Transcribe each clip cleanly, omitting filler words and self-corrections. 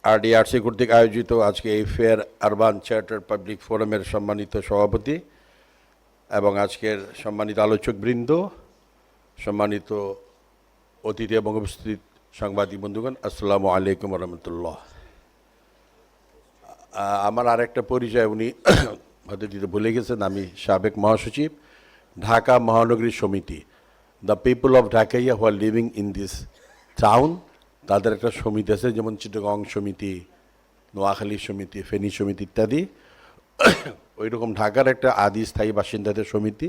আরডিআরসি কর্তৃক আয়োজিত আজকে এই ফেয়ার আরবান চার্টার পাবলিক ফোরামের সম্মানিত সভাপতি এবং আজকের সম্মানিত আলোচকবৃন্দ, সম্মানিত অতিথি এবং উপস্থিত সাংবাদিক বন্ধুগণ, আসসালামু আলাইকুম রহমতুল্লাহ। আমার আরেকটা পরিচয় উনি হয়তো দিতে ভুলে গেছেন। আমি সাবেক মহাসচিব, ঢাকা মহানগরী সমিতি, the people of Dhakaiya who are living in this town, তাদের একটা সমিতি আছে, যেমন চিটাগং সমিতি, নোয়াখালী সমিতি, ফেনী সমিতি ইত্যাদি। ওই রকম ঢাকার একটা আদি স্থায়ী বাসিন্দাদের সমিতি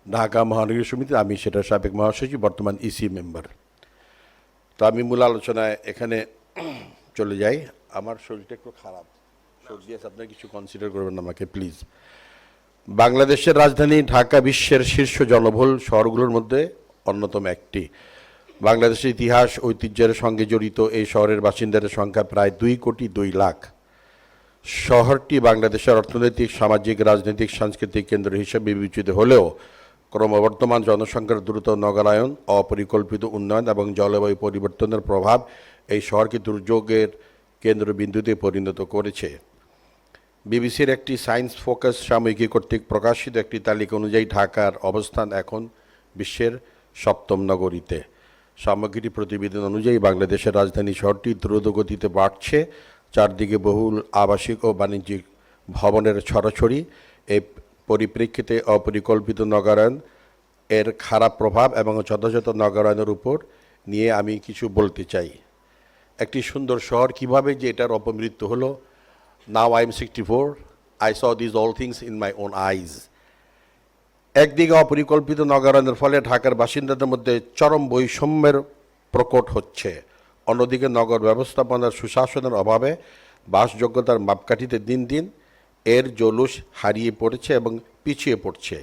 ঢাকা মহানগরী সমিতি, আমি সেটার সাবেক মহাসচিব, বর্তমান ইসি মেম্বার। তো আমি মূল আলোচনায় এখানে চলে যাই। আমার শরীরটা একটু খারাপ, সর্দি আছে, আপনারা কিছু কনসিডার করবেন আমাকে প্লিজ। বাংলাদেশের রাজধানী ঢাকা বিশ্বের শীর্ষ জনবহুল শহরগুলোর মধ্যে অন্যতম একটি। বাংলাদেশের ইতিহাস ঐতিহ্যের সঙ্গে জড়িত এই শহরের বাসিন্দাদের সংখ্যা প্রায় 2,02,00,000। শহরটি বাংলাদেশের অর্থনৈতিক, সামাজিক, রাজনৈতিক, সাংস্কৃতিক কেন্দ্র হিসেবে বিবেচিত হলেও ক্রমবর্ধমান জনসংখ্যার দ্রুত নগরায়ন, অপরিকল্পিত উন্নয়ন এবং জলবায়ু পরিবর্তনের প্রভাব এই শহরকে দুর্যোগের কেন্দ্রবিন্দুতে পরিণত করেছে। বিবিসির একটি সায়েন্স ফোকাস সাময়িকী কর্তৃক প্রকাশিত একটি তালিকা অনুযায়ী ঢাকার অবস্থান এখন বিশ্বের 7ম নগরীতে। সামগ্রিক প্রতিবেদন অনুযায়ী বাংলাদেশের রাজধানী শহরটি দ্রুত গতিতে বাড়ছে। চারদিকে বহুল আবাসিক ও বাণিজ্যিক ভবনের ছড়াছড়ি। এই পরিপ্রেক্ষিতে অপরিকল্পিত নগরায়ন এর খারাপ প্রভাব এবং যথাযথ নগরায়নের উপর নিয়ে আমি কিছু বলতে চাই। একটি সুন্দর শহর কিভাবে যে এটার অপমৃত্যু হলো। Now I am 64, I saw this all things in my own eyes. একদিকে অপরিকল্পিত নগরায়নের ফলে ঢাকার বাসিন্দাদের মধ্যে চরম বৈষম্যের প্রকট হচ্ছে, অন্যদিকে নগর ব্যবস্থাপনার সুশাসনের অভাবে বাসযোগ্যতার মাপকাঠিতে দিন দিন এর জৌলুস হারিয়ে পড়েছে এবং পিছিয়ে পড়ছে।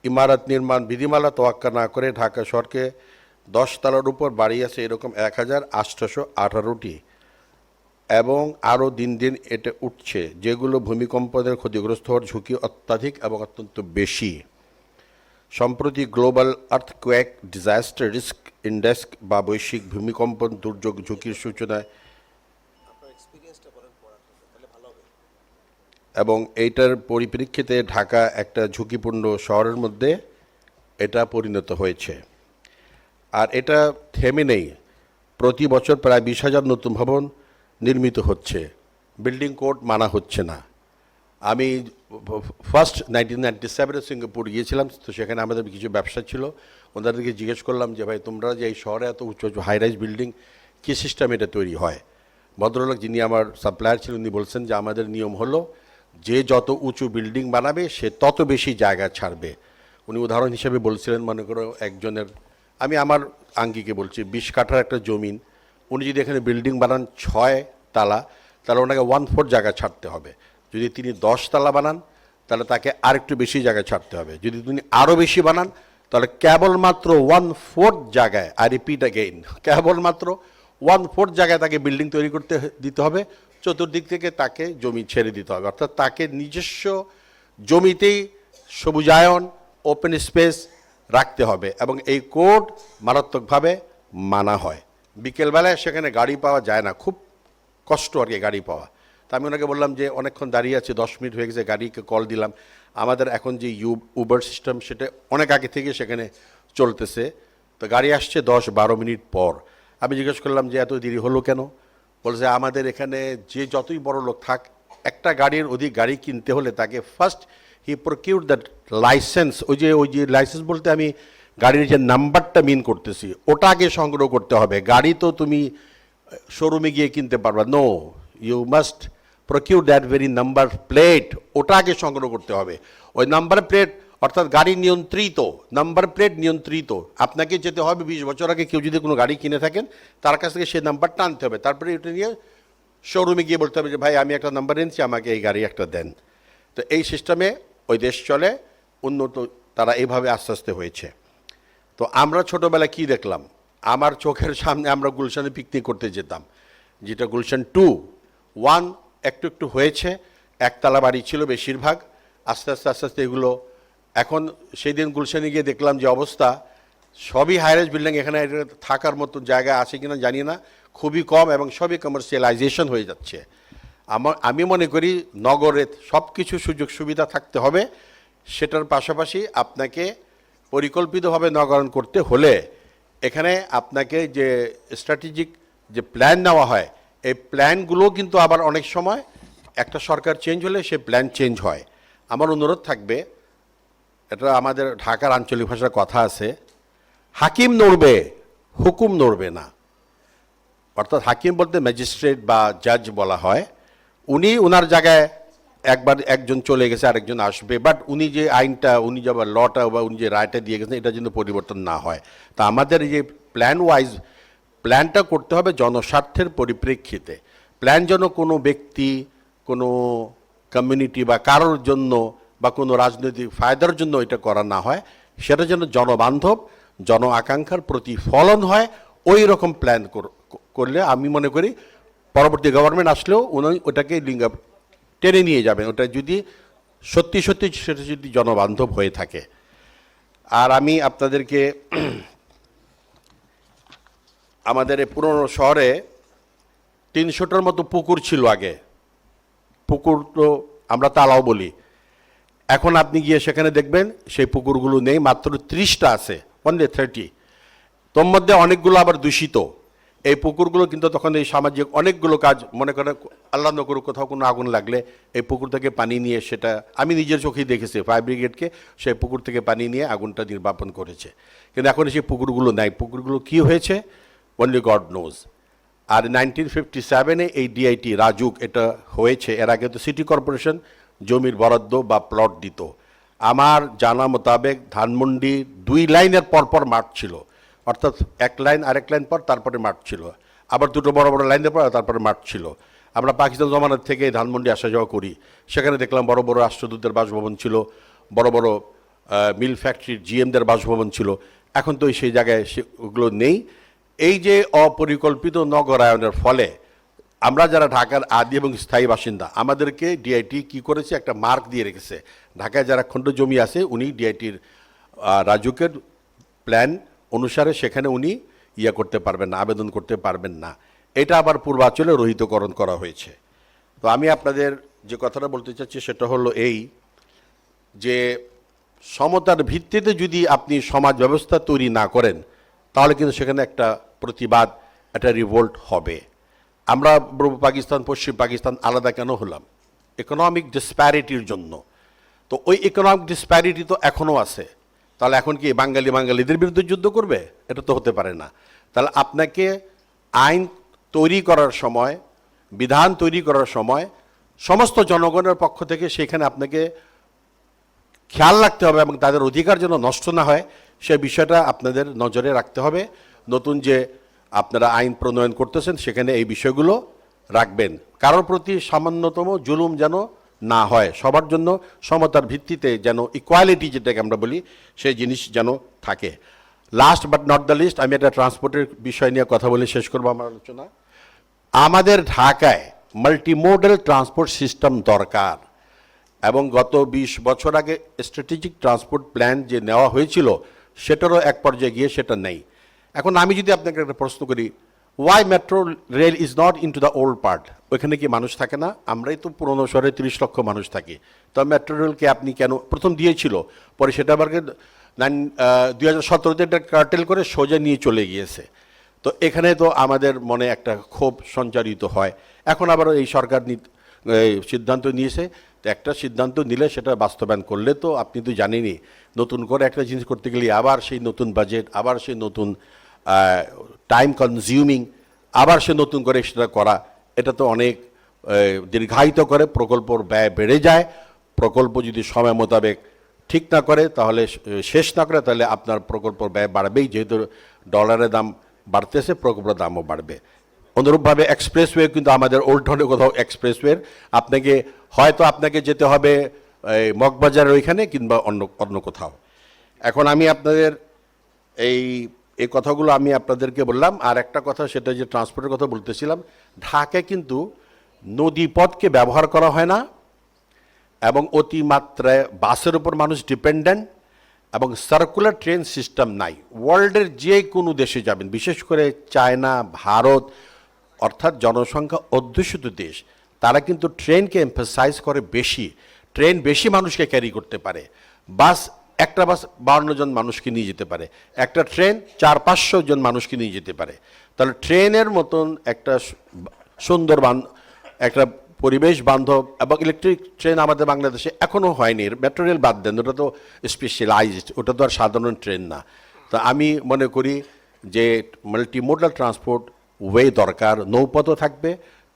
ইমারত নির্মাণ বিধিমালা তোয়াক্কা না করে ঢাকা শহরকে 10 তলার উপর বাড়িয়েছে এরকম 1,818টি, এবং আরও দিন দিন এটা উঠছে, যেগুলো ভূমিকম্পদের ক্ষতিগ্রস্ত হওয়ার ঝুঁকি অত্যাধিক এবং অত্যন্ত বেশি। সম্প্রতি global earthquake disaster risk index বা বৈশ্বিক ভূমিকম্পন দুর্যোগ ঝুঁকির সূচনায় এবং এইটার পরিপ্রেক্ষিতে ঢাকা একটা ঝুঁকিপূর্ণ শহরের মধ্যে এটা পরিণত হয়েছে। আর এটা থেমে নেই। প্রতি বছর প্রায় 20,000 নতুন ভবন নির্মিত হচ্ছে, বিল্ডিং কোড মানা হচ্ছে না। আমি ফার্স্ট 1997-এ সিঙ্গাপুর গিয়েছিলাম, তো সেখানে আমাদের কিছু ব্যবসা ছিল। ওনাদেরকে জিজ্ঞেস করলাম যে ভাই, তোমরা যে এই শহরে এত উঁচু উঁচু হাইরাইজ বিল্ডিং, কী সিস্টেম এটা তৈরি হয়? ভদ্রলোক যিনি আমার সাপ্লায়ার ছিলেন উনি বলছেন যে আমাদের নিয়ম হলো যে যত উঁচু বিল্ডিং বানাবে সে তত বেশি জায়গা ছাড়বে। উনি উদাহরণ হিসেবে বলছিলেন, মনে করো একজনের, আমি আমার আঙ্গিকে বলছি, 20 কাঠার একটা জমিন, উনি যদি এখানে বিল্ডিং বানান 6 তালা, তাহলে ওনাকে 1/4 জায়গা ছাড়তে হবে। যদি তিনি 10 তালা বানান তাহলে তাকে আরেকটু বেশি জায়গা ছাড়তে হবে। যদি তিনি আরও বেশি বানান তাহলে কেবলমাত্র 1/4 জায়গায়, আই রিপিট অ্যাগেইন, কেবলমাত্র 1/4 জায়গায় তাকে বিল্ডিং তৈরি করতে দিতে হবে। চতুর্দিক থেকে তাকে জমি ছেড়ে দিতে হবে, অর্থাৎ তাকে নিজস্ব জমিতেই সবুজায়ন, ওপেন স্পেস রাখতে হবে, এবং এই কোড মারাত্মকভাবে মানা হয়। বিকেলবেলায় সেখানে গাড়ি পাওয়া যায় না, খুব কষ্ট আর কি গাড়ি পাওয়া। তা আমি ওনাকে বললাম যে অনেকক্ষণ দাঁড়িয়ে আছে, 10 মিনিট হয়ে গেছে, গাড়িকে কল দিলাম। আমাদের এখন যে উবার সিস্টেম সেটা অনেক আগে থেকে সেখানে চলতেছে, তো গাড়ি আসছে 10-12 মিনিট পর। আমি জিজ্ঞেস করলাম যে এত দেরি হলো কেন? বলছে আমাদের এখানে যে যতই বড় লোক থাক, একটা গাড়ির অধিক গাড়ি কিনতে হলে তাকে first he procure that licence, ওই যে লাইসেন্স বলতে আমি গাড়ির যে নাম্বারটা মিন করতেছি, ওটা আগে সংগ্রহ করতে হবে। গাড়ি তো তুমি শোরুমে গিয়ে কিনতে পারবা, no, you must procure that very number plate, ওটা আগে সংগ্রহ করতে হবে। ওই নাম্বার প্লেট অর্থাৎ গাড়ি নিয়ন্ত্রিত, নাম্বার প্লেট নিয়ন্ত্রিত, আপনাকে যেতে হবে 20 বছর আগে। কেউ যদি কোনো গাড়ি কিনে থাকেন তার কাছ থেকে সেই নাম্বারটা আনতে হবে, তারপরে এটা নিয়ে শোরুমে গিয়ে বলতে হবে যে ভাই আমি একটা নাম্বার এনেছি, আমাকে এই গাড়ি একটা দেন। তো এই সিস্টেমে ওই দেশ চলে, উন্নত তারা এইভাবে আস্তে আস্তে হয়েছে। তো আমরা ছোটোবেলায় কি দেখলাম, আমার চোখের সামনে আমরা গুলশানে পিকনিক করতে যেতাম, যেটা গুলশান 2, 1 একটু একটু হয়েছে, একতলা বাড়ি ছিল বেশিরভাগ, আস্তে আস্তে আস্তে আস্তে এগুলো। এখন সেই দিন গুলশানে গিয়ে দেখলাম যে অবস্থা, সবই হাইরাইজ বিল্ডিং, এখানে থাকার মতো জায়গা আছে কিনা জানি না, খুবই কম এবং সবই কমার্শিয়ালাইজেশন হয়ে যাচ্ছে। আমি মনে করি নগরে সব কিছু সুযোগ সুবিধা থাকতে হবে, সেটার পাশাপাশি আপনাকে পরিকল্পিতভাবে নগরায়ণ করতে হলে এখানে আপনাকে যে স্ট্র্যাটেজিক যে প্ল্যান নেওয়া হয়, এই প্ল্যানগুলো কিন্তু আবার অনেক সময় একটা সরকার চেঞ্জ হলে সে প্ল্যান চেঞ্জ হয়। আমার অনুরোধ থাকবে, এটা আমাদের ঢাকার আঞ্চলিক ভাষার কথা আছে, হাকিম নড়বে হুকুম নড়বে না। অর্থাৎ হাকিম বলতে ম্যাজিস্ট্রেট বা জাজ বলা হয়। উনি ওনার জায়গায় একবার একজন চলে গেছে, আরেকজন আসবে, বাট উনি যে আইনটা, উনি যে লটা বা উনি যে রায়টা দিয়ে গেছেন, এটা যেন পরিবর্তন না হয়। তা আমাদের এই যে প্ল্যানটা করতে হবে জনস্বার্থের পরিপ্রেক্ষিতে। প্ল্যান যেন কোনো ব্যক্তি, কোনো কমিউনিটি বা কারোর জন্য বা কোনো রাজনৈতিক ফায়দার জন্য এটা করা না হয়, সেটা যেন জনবান্ধব, জন আকাঙ্ক্ষার প্রতিফলন হয়। ওই রকম প্ল্যান করলে আমি মনে করি পরবর্তী গভর্নমেন্ট আসলেও উনি ওটাকে টেনে নিয়ে যাবেন, ওটা যদি সত্যি সত্যি সেটা যদি জনবান্ধব হয়ে থাকে। আর আমি আপনাদেরকে আমাদের এই পুরনো শহরে 300টার মতো পুকুর ছিল আগে। পুকুর তো আমরা তালাও বলি। এখন আপনি গিয়ে সেখানে দেখবেন সেই পুকুরগুলো নেই, মাত্র 30টা আছে, অনলি 30। তোর মধ্যে অনেকগুলো আবার দূষিত। এই পুকুরগুলো কিন্তু তখন এই সামাজিক অনেকগুলো কাজ, মনে করেন আল্লাহ না করুক কোথাও কোনো আগুন লাগলে এই পুকুর থেকে পানি নিয়ে, সেটা আমি নিজের চোখেই দেখেছি, ফায়ার ব্রিগেডকে সেই পুকুর থেকে পানি নিয়ে আগুনটা নির্বাপন করেছে। কিন্তু এখন সেই পুকুরগুলো নাই। পুকুরগুলো কি হয়েছে অনলি গড নোজ। আর 1957-এ এই ডিআইটি রাজুক এটা হয়েছে। এর আগে তো সিটি কর্পোরেশন জমির বরাদ্দ বা প্লট দিত। আমার জানা মোতাবেক ধানমন্ডি 2 লাইনের পরপর মাঠ ছিল, অর্থাৎ এক লাইন আরেক লাইন পর তারপরে মাঠ ছিল, আবার দুটো বড় বড় লাইনের পর তারপরে মাঠ ছিল। আমরা পাকিস্তান জমানার থেকে ধানমন্ডি আসা যাওয়া করি, সেখানে দেখলাম বড় বড় রাষ্ট্রদূতের বাসভবন ছিল, বড় বড় মিল ফ্যাক্টরির জিএমদের বাসভবন ছিল। এখন তো সেই জায়গায় ওগুলো নেই। এই যে অপরিকল্পিত নগরায়নের ফলে আমরা যারা ঢাকার আদি এবং স্থায়ী বাসিন্দা, আমাদেরকে ডিআইটি কি করেছে, একটা মার্ক দিয়ে রেখেছে। ঢাকায় যারা খণ্ড জমি আছে উনি ডিআইটির রাজুকের প্ল্যান অনুসারে সেখানে উনি করতে পারবেন না, আবেদন করতে পারবেন না। এটা আবার পূর্বাঞ্চলে রহিতকরণ করা হয়েছে। তো আমি আপনাদের যে কথাটা বলতে চাচ্ছি সেটা হলো এই যে সমতার ভিত্তিতে যদি আপনি সমাজ ব্যবস্থা তৈরি না করেন, তাহলে কিন্তু সেখানে একটা প্রতিবাদ, একটা রিভোল্ট হবে। আমরা পূর্ব পাকিস্তান পশ্চিম পাকিস্তান আলাদা কেন হলাম? ইকোনমিক ডিসপ্যারিটির জন্য। তো ওই ইকোনমিক ডিসপ্যারিটি তো এখনও আছে। তাহলে এখন কি বাঙালিদের বিরুদ্ধে যুদ্ধ করবে? এটা তো হতে পারে না। তাহলে আপনাকে আইন তৈরি করার সময়, বিধান তৈরি করার সময় সমস্ত জনগণের পক্ষ থেকে সেখানে আপনাকে খেয়াল রাখতে হবে এবং তাদের অধিকার যেন নষ্ট না হয় সে বিষয়টা আপনাদের নজরে রাখতে হবে। নতুন যে আপনারা আইন প্রণয়ন করতেছেন সেখানে এই বিষয়গুলো রাখবেন। কারোর প্রতি সামান্যতম জুলুম যেন না হয়, সবার জন্য সমতার ভিত্তিতে যেন ইকুয়ালিটি যেটাকে আমরা বলি সেই জিনিস যেন থাকে। Last but not the least, আমি একটা ট্রান্সপোর্টের বিষয় নিয়ে কথা বলে শেষ করবো আমার আলোচনা। আমাদের ঢাকায় মাল্টিমোডাল ট্রান্সপোর্ট সিস্টেম দরকার এবং গত 20 বছর আগে স্ট্র্যাটেজিক ট্রান্সপোর্ট প্ল্যান যে নেওয়া হয়েছিল সেটারও এক পর্যায়ে গিয়ে সেটা নেই। এখন আমি যদি আপনাকে একটা প্রশ্ন করি, why metro rail is not into the old part? ওইখানে কি মানুষ থাকে না? আমরাই তো পুরনো শহরে 30 লক্ষ মানুষ থাকি। তো মেট্রো রেলকে আপনি কেন প্রথম দিয়েছিল, পরে সেটা আবার 2017-তে একটা কার্টেল করে সোজা নিয়ে চলে গিয়েছে। তো এখানে তো আমাদের মনে একটা ক্ষোভ সঞ্চারিত হয়। এখন আবার এই সরকার সিদ্ধান্ত নিয়েছে, তো একটা সিদ্ধান্ত নিলে সেটা বাস্তবায়ন করলে তো আপনি তো জানেনই, নতুন করে একটা জিনিস করতে গেলে আবার সেই নতুন বাজেট, আবার সেই নতুন টাইম কনজিউমিং, আবার সে নতুন করে সেটা করা, এটা তো অনেক দীর্ঘায়িত করে, প্রকল্পর ব্যয় বেড়ে যায়। প্রকল্প যদি সময় মোতাবেক ঠিক না করে, তাহলে শেষ না করে, তাহলে আপনার প্রকল্পর ব্যয় বাড়বেই। যেহেতু ডলারের দাম বাড়তেছে, প্রকল্পের দামও বাড়বে। অনুরূপভাবে এক্সপ্রেসওয়ে কিন্তু আমাদের ওল্ড টাউনে কোথাও এক্সপ্রেসওয়ের আপনাকে যেতে হবে মগবাজারের ওইখানে কিংবা অন্য কোথাও। এখন আমি আপনাদের এই কথাগুলো আমি আপনাদেরকে বললাম। আর একটা কথা, সেটা যে ট্রান্সপোর্টের কথা বলতেছিলাম, ঢাকায় কিন্তু নদীপথকে ব্যবহার করা হয় না এবং অতিমাত্রায় বাসের উপর মানুষ ডিপেন্ডেন্ট এবং সার্কুলার ট্রেন সিস্টেম নাই। ওয়ার্ল্ডের যে কোনো দেশে যাবেন, বিশেষ করে চায়না, ভারত, অর্থাৎ জনসংখ্যা অধ্যুষিত দেশ, তারা কিন্তু ট্রেনকে এমফাসাইজ করে বেশি। ট্রেন বেশি মানুষকে ক্যারি করতে পারে। বাস, একটা বাস 52 জন মানুষকে নিয়ে যেতে পারে, একটা ট্রেন 400-500 জন মানুষকে নিয়ে যেতে পারে। তাহলে ট্রেনের মতন একটা সুন্দর একটা পরিবেশ বান্ধব এবং ইলেকট্রিক ট্রেন আমাদের বাংলাদেশে এখনও হয়নি। মেট্রো রেল বাদ দেন, ওটা তো স্পেশালাইজড, ওটা তো আর সাধারণ ট্রেন না। তো আমি মনে করি যে মাল্টিমোডাল ট্রান্সপোর্ট ওয়ে দরকার, নৌপথও থাকবে,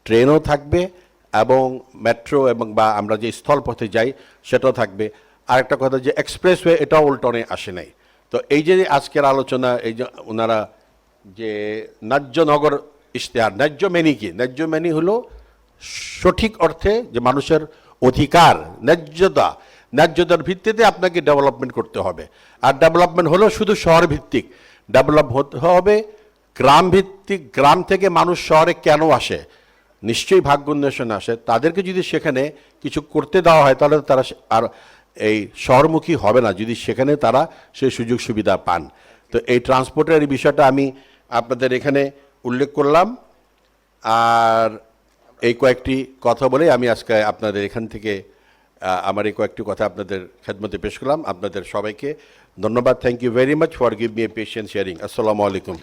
ট্রেনও থাকবে এবং মেট্রো এবং বা আমরা যে স্থলপথে যাই সেটাও থাকবে। আরেকটা কথা যে এক্সপ্রেসওয়ে, এটাও উল্টনে আসে নাই। তো এই যে আজকের আলোচনা, এই যে ওনারা যে ন্যায্য নগর ইশতেহার, ন্যায্য মেনি কি? ন্যায্য মেনি হলো সঠিক অর্থে যে মানুষের অধিকার, ন্যায্যতার ভিত্তিতে আপনাকে ডেভেলপমেন্ট করতে হবে। আর ডেভেলপমেন্ট হলো শুধু শহর ভিত্তিক, ডেভেলপ হতে হবে গ্রাম ভিত্তিক। গ্রাম থেকে মানুষ শহরে কেন আসে? নিশ্চয়ই ভাগ্য উন্মেষণ আসে। তাদেরকে যদি সেখানে কিছু করতে দেওয়া হয় তাহলে তারা আর এই শহরমুখী হবে না, যদি সেখানে তারা সেই সুযোগ সুবিধা পান। তো এই ট্রান্সপোর্টের এই বিষয়টা আমি আপনাদের এখানে উল্লেখ করলাম। আর এই কয়েকটি কথা বলে আমি আজকে আপনাদের এখান থেকে আমার এই কয়েকটি কথা আপনাদের খেদমতে পেশ করলাম। আপনাদের সবাইকে ধন্যবাদ। Thank you very much for give me a patient sharing. আসসালামু আলাইকুম।